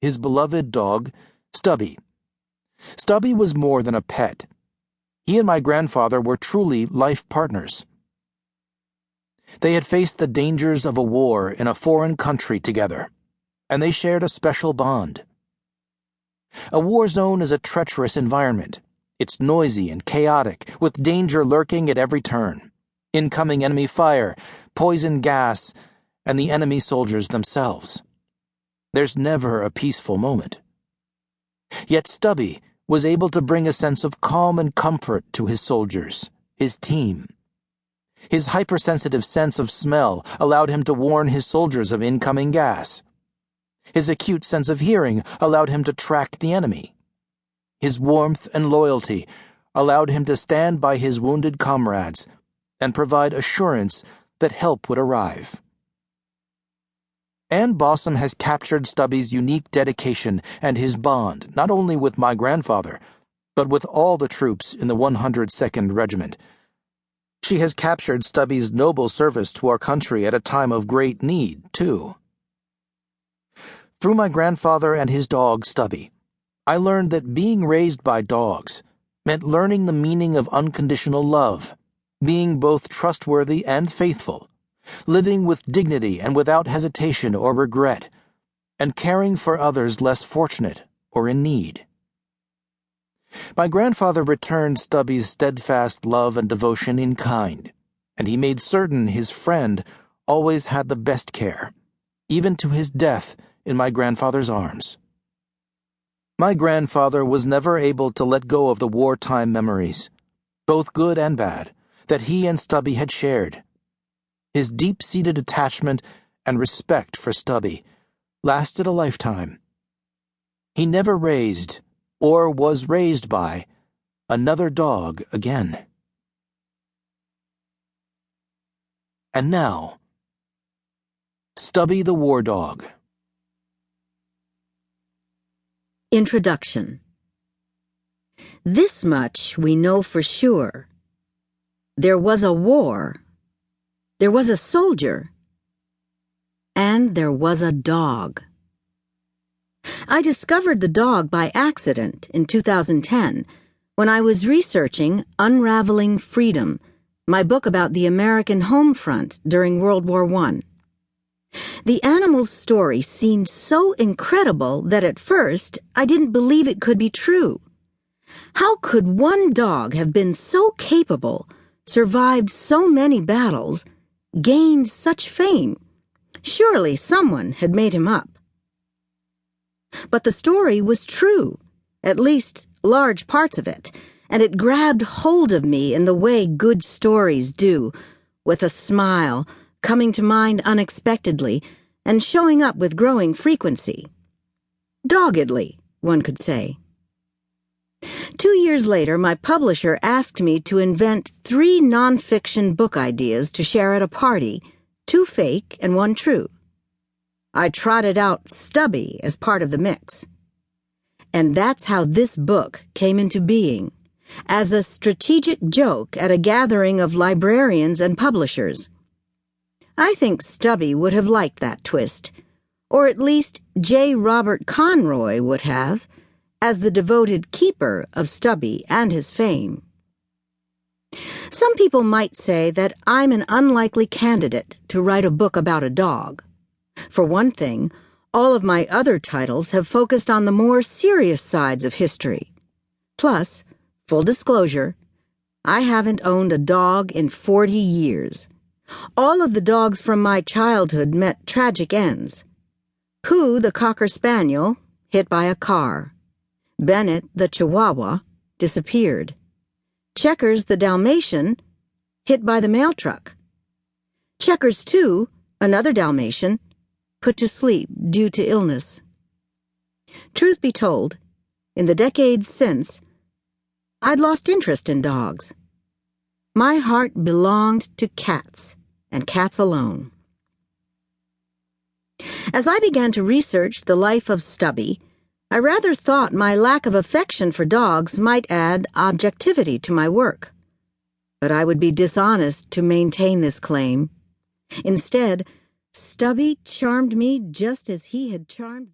his beloved dog, Stubby. Stubby was more than a pet. He and my grandfather were truly life partners. They had faced the dangers of a war in a foreign country together, and they shared a special bond. A war zone is a treacherous environment. It's noisy and chaotic, with danger lurking at every turn. Incoming enemy fire, poison gas, and the enemy soldiers themselves. There's never a peaceful moment. Yet Stubby was able to bring a sense of calm and comfort to his soldiers, his team. His hypersensitive sense of smell allowed him to warn his soldiers of incoming gas. His acute sense of hearing allowed him to track the enemy. His warmth and loyalty allowed him to stand by his wounded comrades and provide assurance that help would arrive. And Bausum has captured Stubby's unique dedication and his bond not only with my grandfather, but with all the troops in the 102nd Regiment. She has captured Stubby's noble service to our country at a time of great need, too. Through my grandfather and his dog, Stubby, I learned that being raised by dogs meant learning the meaning of unconditional love, being both trustworthy and faithful, living with dignity and without hesitation or regret, and caring for others less fortunate or in need. My grandfather returned Stubby's steadfast love and devotion in kind, and he made certain his friend always had the best care, even to his death in my grandfather's arms. My grandfather was never able to let go of the wartime memories, both good and bad, that he and Stubby had shared. His deep-seated attachment and respect for Stubby lasted a lifetime. He never raised, or was raised by, another dog again. And now, Stubby the War Dog. Introduction. This much we know for sure. There was a war, there was a soldier, and there was a dog. I discovered the dog by accident in 2010 when I was researching Unraveling Freedom, my book about the American home front during World War I. The animal's story seemed so incredible that at first I didn't believe it could be true. How could one dog have been so capable, survived so many battles, gained such fame? Surely someone had made him up. But the story was true, at least large parts of it, and it grabbed hold of me in the way good stories do, with a smile, coming to mind unexpectedly, and showing up with growing frequency. Doggedly, one could say. 2 years later, my publisher asked me to invent 3 nonfiction book ideas to share at a party, 2 fake and 1 true. I trotted out Stubby as part of the mix. And that's how this book came into being, as a strategic joke at a gathering of librarians and publishers. I think Stubby would have liked that twist, or at least J. Robert Conroy would have, as the devoted keeper of Stubby and his fame. Some people might say that I'm an unlikely candidate to write a book about a dog. For one thing, all of my other titles have focused on the more serious sides of history. Plus, full disclosure, I haven't owned a dog in 40 years. All of the dogs from my childhood met tragic ends. Pooh, the Cocker Spaniel, hit by a car. Bennett, the Chihuahua, disappeared. Checkers, the Dalmatian, hit by the mail truck. Checkers, too, another Dalmatian, put to sleep due to illness. Truth be told, in the decades since, I'd lost interest in dogs. My heart belonged to cats, and cats alone. As I began to research the life of Stubby, I rather thought my lack of affection for dogs might add objectivity to my work. But I would be dishonest to maintain this claim. Instead, Stubby charmed me just as he had charmed